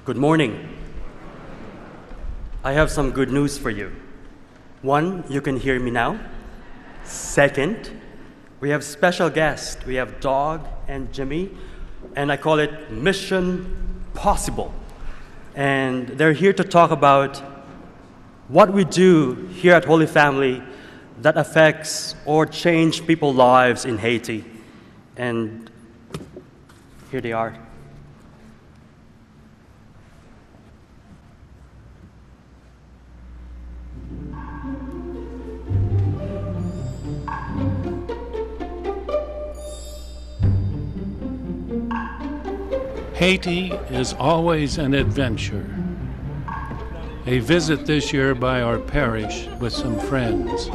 Good morning. I have some good news for you. One, you can hear me now. Second, we have special guests. We have Dog and Jimmy, and I call it Mission Possible. And they're here to talk about what we do here at Holy Family that affects or change people's lives in Haiti. And here they are. Haiti is always an adventure. A visit this year by our parish with some friends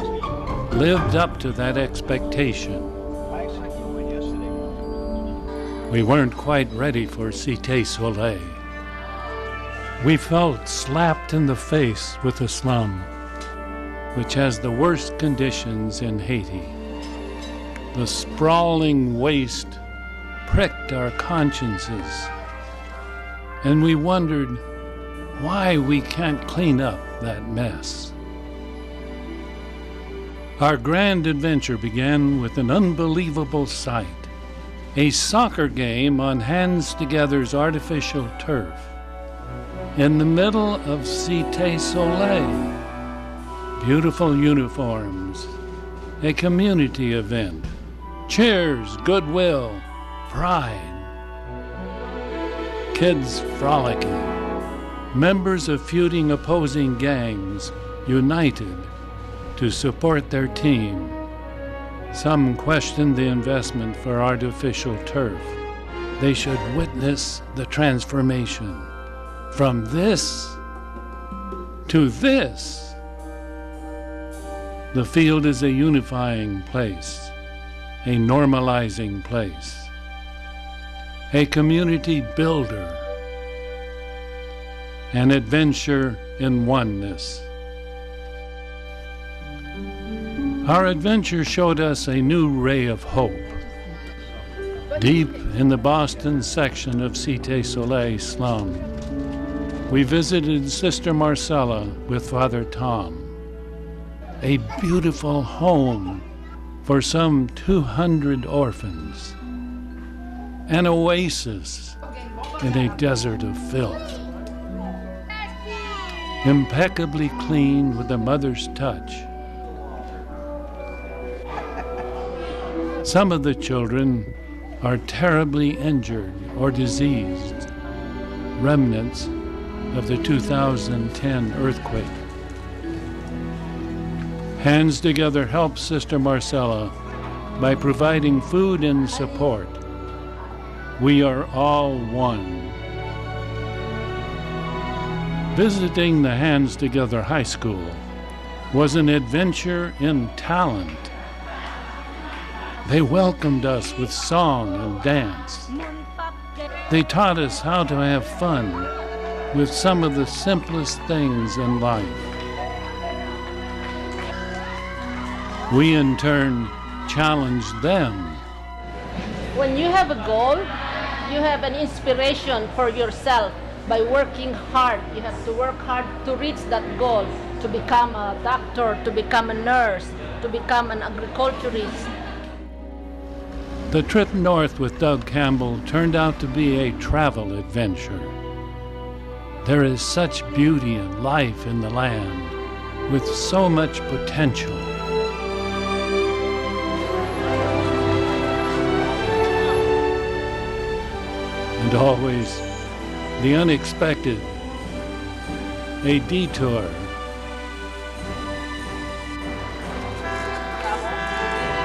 lived up to that expectation. We weren't quite ready for Cité Soleil. We felt slapped in the face with the slum, which has the worst conditions in Haiti. The sprawling waste pricked our consciences, and we wondered why we can't clean up that mess. Our grand adventure began with an unbelievable sight, a soccer game on Hands Together's artificial turf in the middle of Cité Soleil. Beautiful uniforms, a community event, cheers, goodwill, pride. Kids frolicking, members of feuding opposing gangs united to support their team. Some questioned the investment for artificial turf. They should witness the transformation from this to this. The field is a unifying place, a normalizing place, a community builder, an adventure in oneness. Our adventure showed us a new ray of hope. Deep in the Boston section of Cité Soleil slum, we visited Sister Marcella with Father Tom, a beautiful home for some 200 orphans, an oasis in a desert of filth, impeccably clean with a mother's touch. Some of the children are terribly injured or diseased, remnants of the 2010 earthquake. Hands Together helps Sister Marcella by providing food and support. We are all one. Visiting the Hands Together High School was an adventure in talent. They welcomed us with song and dance. They taught us how to have fun with some of the simplest things in life. We in turn challenged them. When you have a goal, you have an inspiration for yourself by working hard. You have to work hard to reach that goal, to become a doctor, to become a nurse, to become an agriculturist. The trip north with Doug Campbell turned out to be a travel adventure. There is such beauty and life in the land, with so much potential. And always the unexpected, a detour.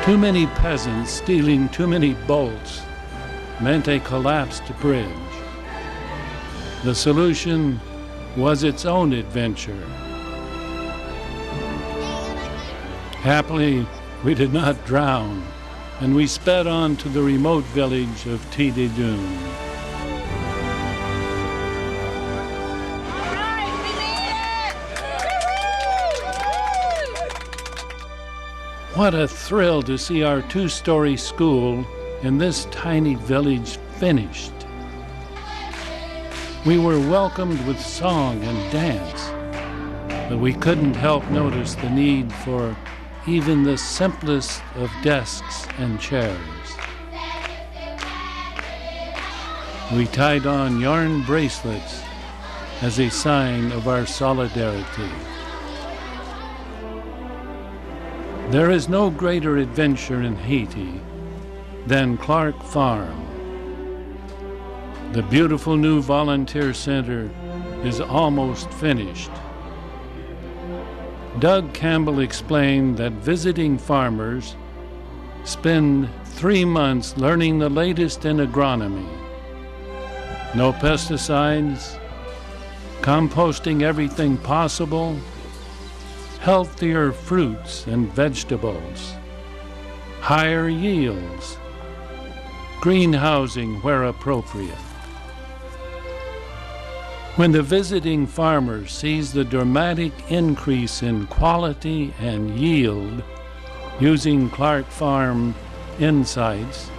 Too many peasants stealing too many bolts meant a collapsed bridge. The solution was its own adventure. Happily, we did not drown, and we sped on to the remote village of Tididun. What a thrill to see our two-story school in this tiny village finished. We were welcomed with song and dance, but we couldn't help notice the need for even the simplest of desks and chairs. We tied on yarn bracelets as a sign of our solidarity. There is no greater adventure in Haiti than Clark Farm. The beautiful new volunteer center is almost finished. Doug Campbell explained that visiting farmers spend 3 months learning the latest in agronomy. No pesticides, composting everything possible, healthier fruits and vegetables, higher yields, greenhousing where appropriate. When the visiting farmer sees the dramatic increase in quality and yield using Clark Farm insights,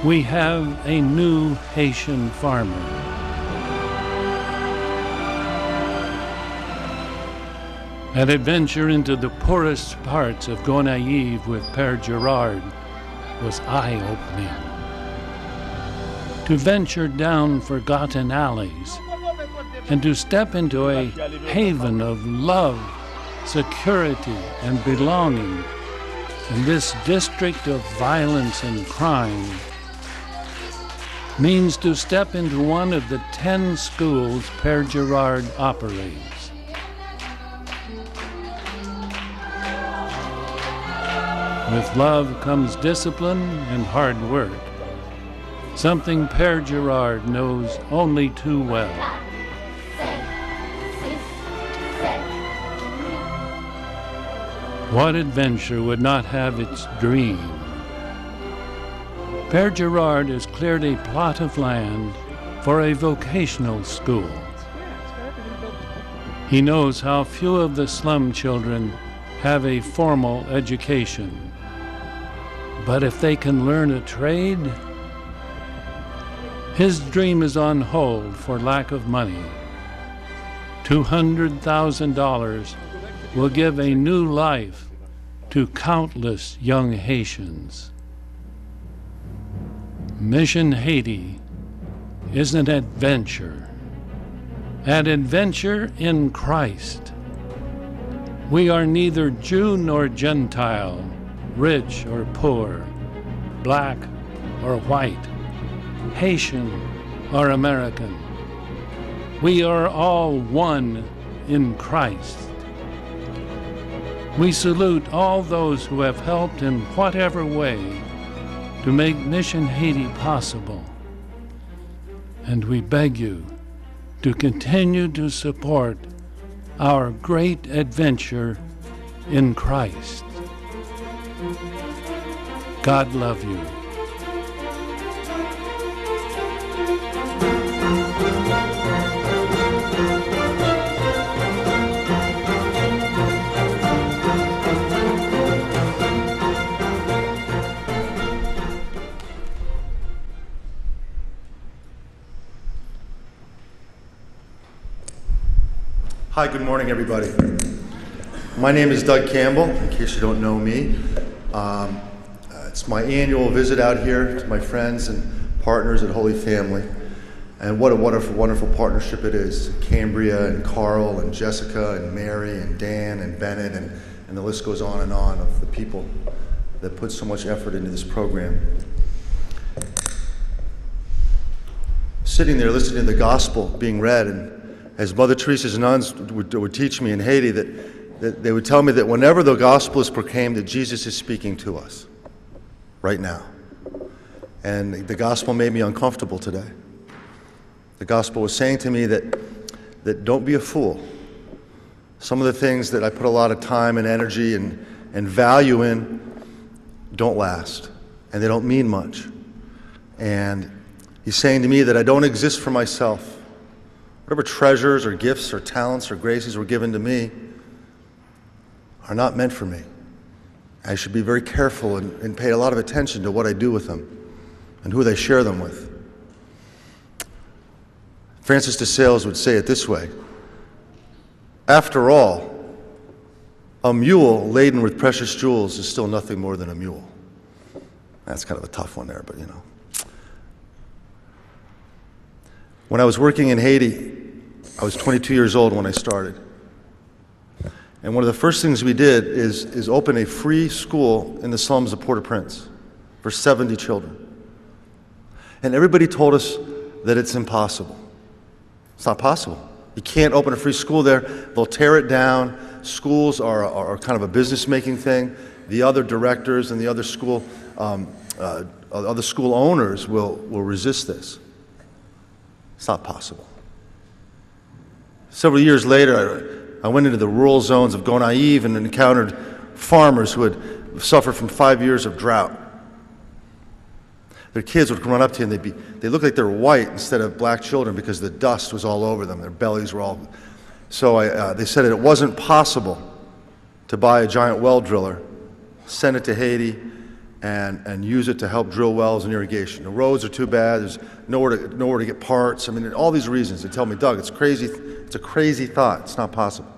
we have a new Haitian farmer. An adventure into the poorest parts of Gonaïves with Père Gerard was eye-opening. To venture down forgotten alleys and to step into a haven of love, security, and belonging in this district of violence and crime means to step into one of the 10 schools Père Gerard operates. With love comes discipline and hard work, something Père Gerard knows only too well. What adventure would not have its dream? Père Gerard has cleared a plot of land for a vocational school. He knows how few of the slum children have a formal education. But if they can learn a trade, his dream is on hold for lack of money. $200,000 will give a new life to countless young Haitians. Mission Haiti is an adventure in Christ. We are neither Jew nor Gentile, rich or poor, black or white, Haitian or American. We are all one in Christ. We salute all those who have helped in whatever way to make Mission Haiti possible. And we beg you to continue to support our great adventure in Christ. God love you. Hi, good morning, everybody. My name is Doug Campbell, in case you don't know me. It's my annual visit out here to my friends and partners at Holy Family. And what a wonderful, wonderful partnership it is. Cambria and Carl and Jessica and Mary and Dan and Bennett and the list goes on and on of the people that put so much effort into this program. Sitting there listening to the gospel being read, and as Mother Teresa's nuns would teach me in Haiti, that they would tell me that whenever the gospel is proclaimed, that Jesus is speaking to us right now. And the gospel made me uncomfortable today. The gospel was saying to me that don't be a fool. Some of the things that I put a lot of time and energy and value in don't last, and they don't mean much. And he's saying to me that I don't exist for myself. Whatever treasures or gifts or talents or graces were given to me are not meant for me. I should be very careful and pay a lot of attention to what I do with them and who they share them with. Francis de Sales would say it this way: after all, a mule laden with precious jewels is still nothing more than a mule. That's kind of a tough one there, but you know. When I was working in Haiti, I was 22 years old when I started. And one of the first things we did is open a free school in the slums of Port-au-Prince for 70 children. And everybody told us that it's impossible. It's not possible. You can't open a free school there. They'll tear it down. Schools are kind of a business-making thing. The other directors and the other school owners will resist this. It's not possible. Several years later, I went into the rural zones of Gonaïves and encountered farmers who had suffered from 5 years of drought. Their kids would run up to you and they looked like they were white instead of black children because the dust was all over them. Their bellies were all... So they said it wasn't possible to buy a giant well driller, send it to Haiti, and use it to help drill wells and irrigation. The roads are too bad. There's nowhere to get parts. I mean, all these reasons. They tell me, Doug, it's crazy. It's a crazy thought. It's not possible.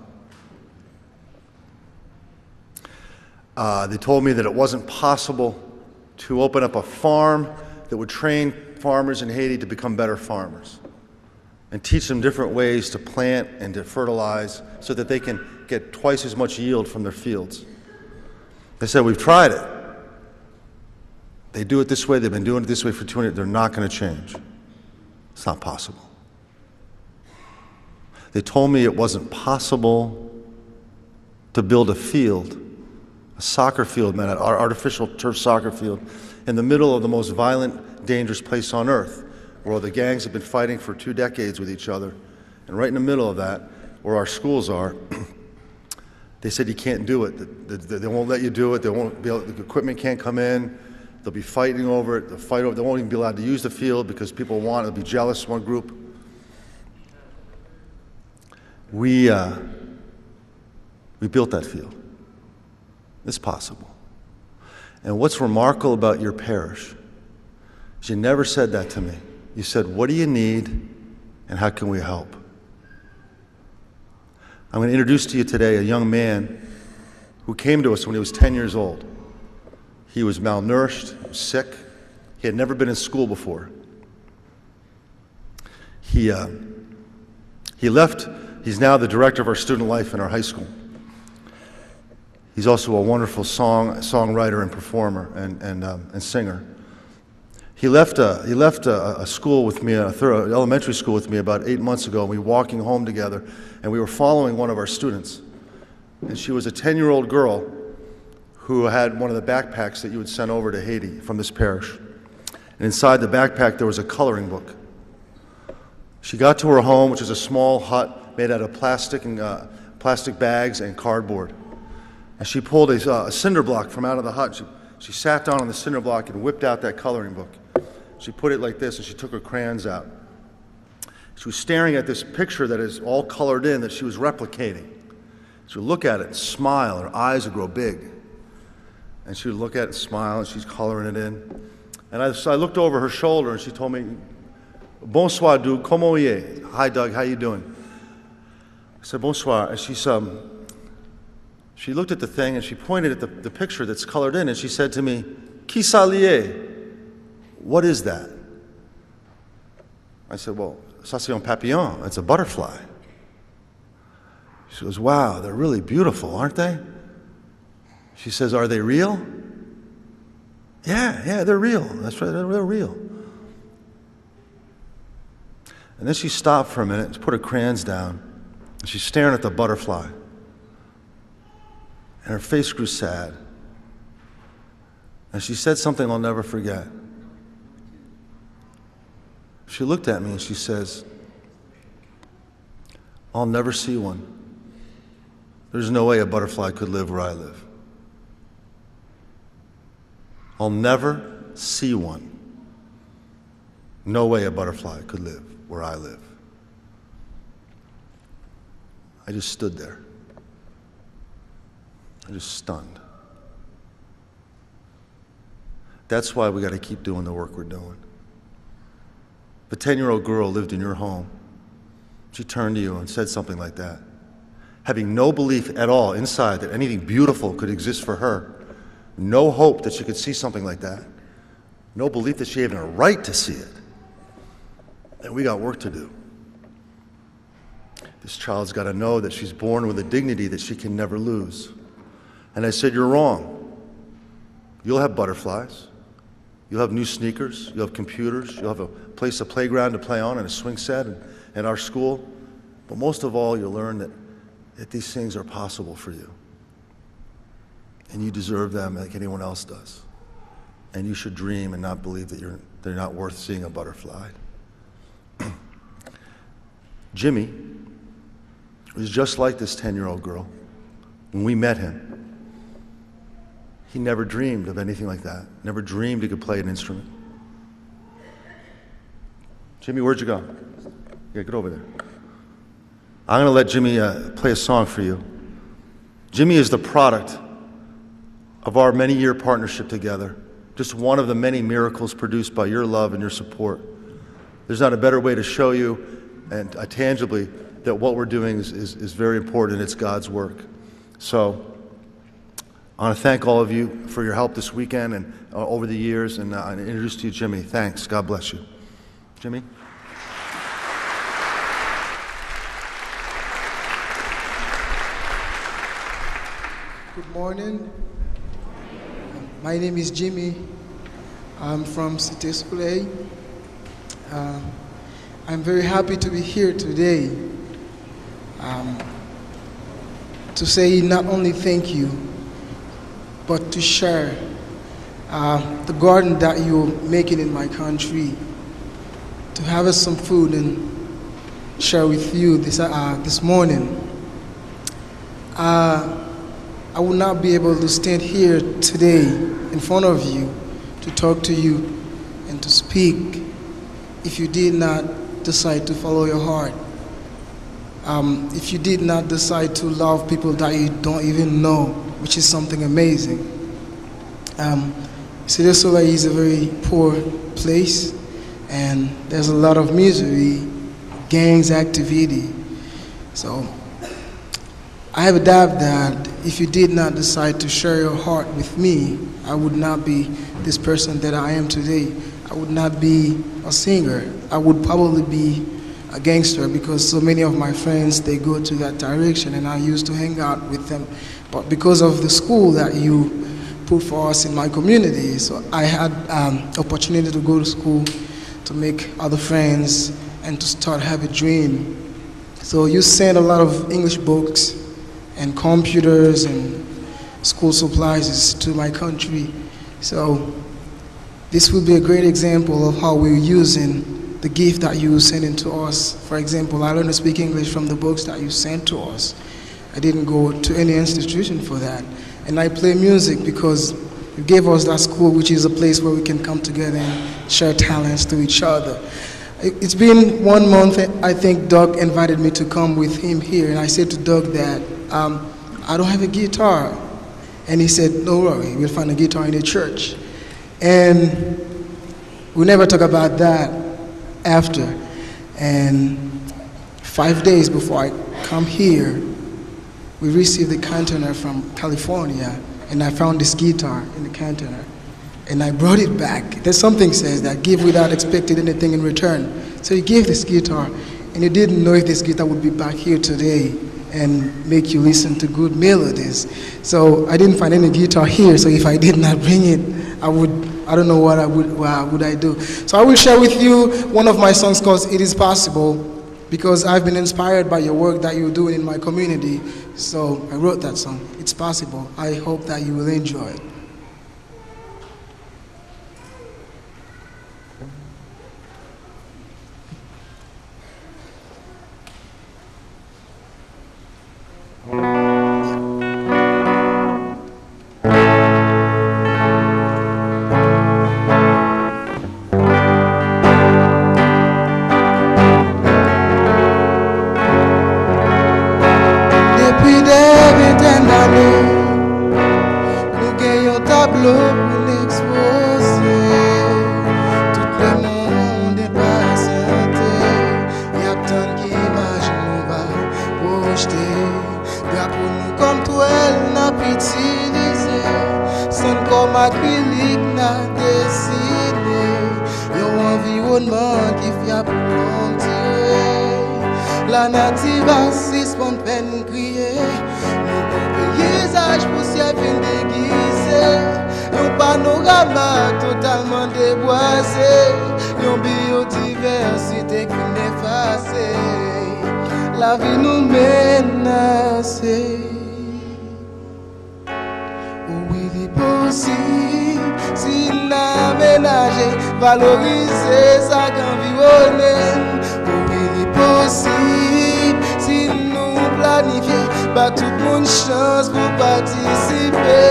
They told me that it wasn't possible to open up a farm that would train farmers in Haiti to become better farmers and teach them different ways to plant and to fertilize so that they can get twice as much yield from their fields. They said, we've tried it. They do it this way. They've been doing it this way for 200 years. They're not going to change. It's not possible. They told me it wasn't possible to build a field, a soccer field, man, an artificial turf soccer field, in the middle of the most violent, dangerous place on earth, where the gangs have been fighting for 2 decades with each other. And right in the middle of that, where our schools are, they said you can't do it. They won't let you do it. They won't be able, the equipment can't come in. They'll be fighting over it. They won't even be allowed to use the field because people want it. They'll be jealous, one group. We built that field. It's possible. And what's remarkable about your parish is you never said that to me. You said, what do you need and how can we help? I'm going to introduce to you today a young man who came to us when he was 10 years old. He was malnourished, sick. He had never been in school before. He left. He's now the director of our student life in our high school. He's also a wonderful songwriter and performer and singer. He left a school with me, an elementary school with me about 8 months ago. We were walking home together, and we were following one of our students. And she was a 10-year-old girl who had one of the backpacks that you would send over to Haiti from this parish. And inside the backpack, there was a coloring book. She got to her home, which is a small hut made out of plastic bags and cardboard. And she pulled a cinder block from out of the hut. She sat down on the cinder block and whipped out that coloring book. She put it like this, and she took her crayons out. She was staring at this picture that is all colored in that she was replicating. She would look at it and smile. Her eyes would grow big. And she would look at it and smile, and she's coloring it in. And so I looked over her shoulder, and she told me, "Bonsoir, Doug. Comment est? Hi, Doug. How you doing?" I said, "Bonsoir." And she looked at the thing, and she pointed at the picture that's colored in, and she said to me, "Qui ça lié? What is that?" I said, "Well, ça c'est un papillon. It's a butterfly." She goes, "Wow, they're really beautiful, aren't they?" She says, "Are they real?" Yeah, they're real. That's right, they're real. And then she stopped for a minute and put her crayons down, and she's staring at the butterfly. And her face grew sad. And she said something I'll never forget. She looked at me and she says, "I'll never see one. There's no way a butterfly could live where I live. I'll never see one. No way a butterfly could live where I live." I just stood there. I'm just stunned. That's why we got to keep doing the work we're doing. The 10-year-old girl lived in your home she turned to you and said something like that, having no belief at all inside that anything beautiful could exist for her, no hope that she could see something like that, no belief that she had even a right to see it, then we got work to do. This child's got to know that she's born with a dignity that she can never lose. And I said, you're wrong. You'll have butterflies. You'll have new sneakers. You'll have computers. You'll have a place, a playground to play on, and a swing set in our school. But most of all, you'll learn that these things are possible for you. And you deserve them like anyone else does. And you should dream and not believe that they're not worth seeing a butterfly. Jimmy was just like this 10-year-old girl. When we met him, he never dreamed of anything like that. Never dreamed he could play an instrument. Jimmy, where'd you go? Yeah, get over there. I'm going to let Jimmy play a song for you. Jimmy is the product of our many-year partnership together. Just one of the many miracles produced by your love and your support. There's not a better way to show you and tangibly that what we're doing is very important. It's God's work. So I want to thank all of you for your help this weekend and over the years, and introduce to you Jimmy. Thanks. God bless you. Jimmy? Good morning. My name is Jimmy. I'm from Cité Soleil. I'm very happy to be here today to say not only thank you, but to share the garden that you're making in my country, to have us some food and share with you this morning. I would not be able to stand here today in front of you to talk to you and to speak if you did not decide to follow your heart. If you did not decide to love people that you don't even know, which is something amazing. Cité Soleil is a very poor place, and there's a lot of misery, gangs activity. So I have a doubt that if you did not decide to share your heart with me, I would not be this person that I am today. I would not be a singer. I would probably be a gangster, because so many of my friends, they go to that direction, and I used to hang out with them. But because of the school that you put for us in my community, so I had opportunity to go to school, to make other friends, and to start have a dream. So you send a lot of English books and computers and school supplies to my country. So this will be a great example of how we're using the gift that you sent to us. For example, I learned to speak English from the books that you sent to us. I didn't go to any institution for that. And I play music because you gave us that school, which is a place where we can come together and share talents to each other. It's been 1 month, I think Doug invited me to come with him here, and I said to Doug that I don't have a guitar. And he said, no worry, we'll find a guitar in the church. And we never talk about that after. And 5 days before I come here, we received a container from California, and I found this guitar in the container. And I brought it back. There's something says that give without expecting anything in return. So he gave this guitar, and he didn't know if this guitar would be back here today and make you listen to good melodies. So I didn't find any guitar here, so if I did not bring it, I don't know what would I do. So I will share with you one of my songs called It Is Possible, because I've been inspired by your work that you're doing in my community. So I wrote that song, It's Possible. I hope that you will enjoy it. Depuis des vingtaines d'années, nous gagnons projeté. Drapeau nous comme toile n'a utilisé. Son comme acrylique n'a dessiné. Yon environnement qui fiable pour tirer. La native assise pour peine crier. Nos paysages poussière fin déguisé. Un panorama totalement déboisé. Une biodiversité qui n'effacée. La vie nous menacée. Oui, il est possible, si nous aménager, valoriser sa environnement. Oui, il est possible, si nous planifier, bah tout le monde chance pour participer.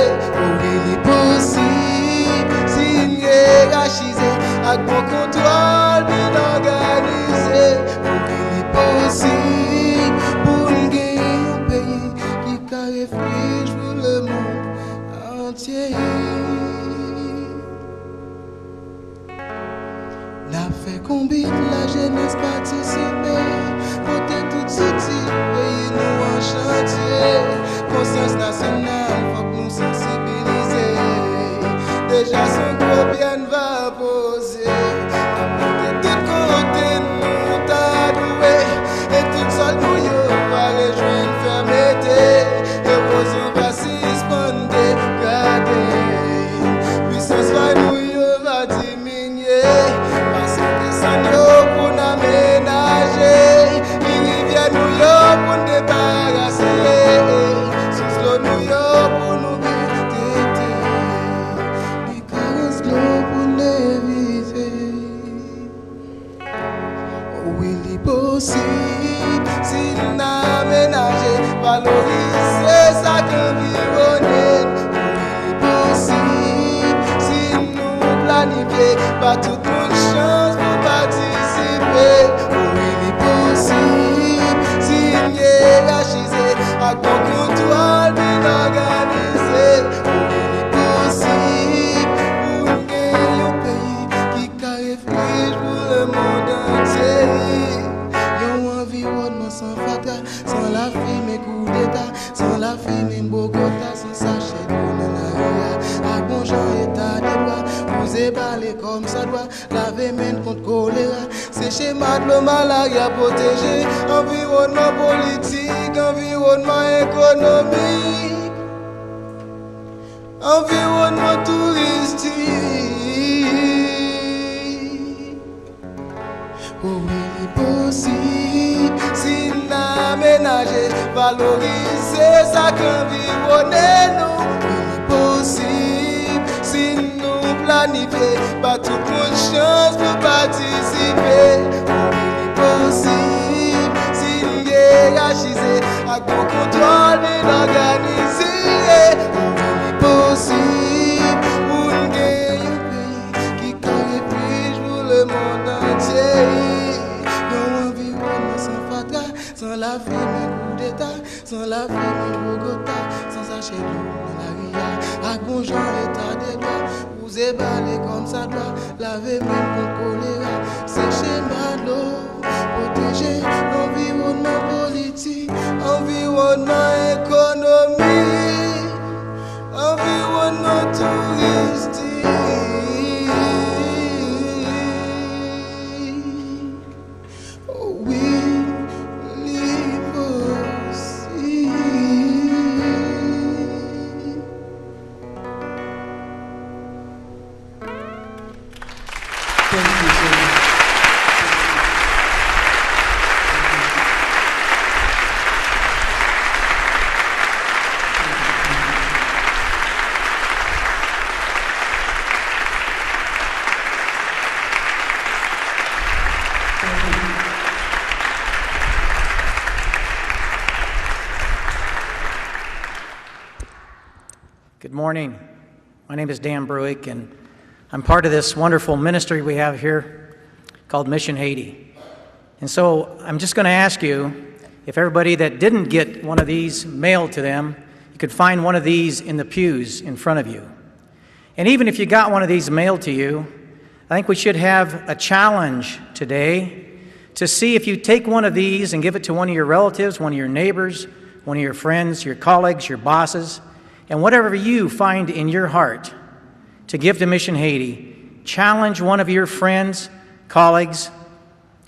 Oui, il est possible, si nous hiérarchiser, avec bon contrôle bien organisé. Oui, il est possible, pour nous gagner un pays qui a refuge pour le monde entier. N'a fait combien la jeunesse participer, voter tout city, pays nous en chantier. Conscience nationale, faut que nous sensibiliser. Déjà son gros bien va poser. De tout côté nous t'a doué, et tout seul nous y va rejoindre fermeté. Et vos va suspendre, garder. Puissance va nous y va diminuer. Parce que ça nous pour aménager. Les rivières nous y pour nous débarrasser. Sous l'eau nous y pour nous méditer. Les caresses l'eau pour nous éviter. Oui, il est possible, si nous aménager, valoriser sa environnement. Oui, il est possible, si nous planifier, pas tout le monde chance pour participer. Oui, il est possible, si nous hiérarchiser, avec bon contrôle bien organisé. Oui, il est possible, pour nous gagner un pays qui a refuge pour le monde entier. Yon environnement sans fracas, sans la fumée coup d'état, sans la fumée Bogota, sans sachet d'eau dans la ria. Avec bon genre état de droit, vous éballez comme ça doit, laver main contre choléra, sécher de l'eau, malaria protégé, environnement politique, environnement économique, environnement touristique. Oh, il est possible, si nous aménager, valoriser sa environnement. Il est possible, si nous planifier, pas tout le monde chance pour participer. Oh, il est possible, si nous hiérarchiser, avec bon contrôle bien organisé. Oh, il est possible, pour nous gagner un pays qui a refuge pour le monde entier. Sans la fumée coup d'état, sans la fumée Bogota, sans sachet d'eau dans la ria. Avec bon genre état des droits, vous éballez comme ça doit, laver même contre choléra, sécher de l'eau, protéger l'environnement politique, environnement économique, environnement touristique. Oh oui. Good morning. My name is Dan Bruick, and I'm part of this wonderful ministry we have here called Mission Haiti. And so I'm just going to ask you, if everybody that didn't get one of these mailed to them, you could find one of these in the pews in front of you. And even if you got one of these mailed to you, I think we should have a challenge today to see if you take one of these and give it to one of your relatives, one of your neighbors, one of your friends, your colleagues, your bosses, and whatever you find in your heart to give to Mission Haiti, challenge one of your friends, colleagues,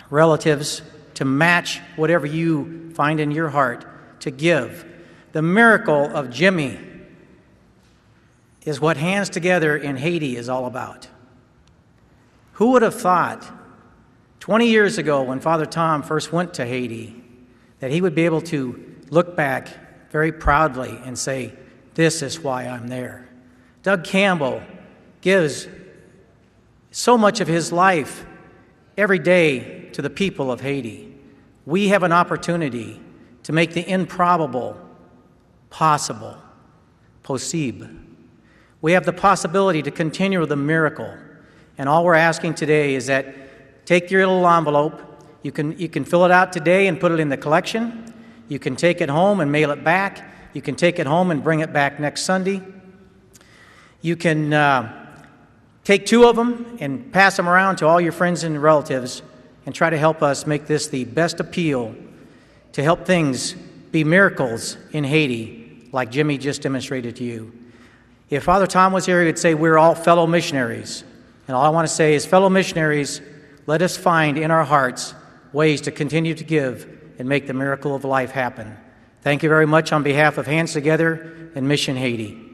relatives to match whatever you find in your heart to give. The miracle of Jimmy is what Hands Together in Haiti is all about. Who would have thought 20 years ago when Father Tom first went to Haiti that he would be able to look back very proudly and say, "This is why I'm there." Doug Campbell gives so much of his life every day to the people of Haiti. We have an opportunity to make the improbable possible, possible. We have the possibility to continue the miracle. And all we're asking today is that take your little envelope. You can fill it out today and put it in the collection. You can take it home and mail it back. You can take it home and bring it back next Sunday. You can take 2 of them and pass them around to all your friends and relatives and try to help us make this the best appeal to help things be miracles in Haiti like Jimmy just demonstrated to you. If Father Tom was here, he would say we're all fellow missionaries. And all I want to say is, fellow missionaries, let us find in our hearts ways to continue to give and make the miracle of life happen. Thank you very much on behalf of Hands Together and Mission Haiti.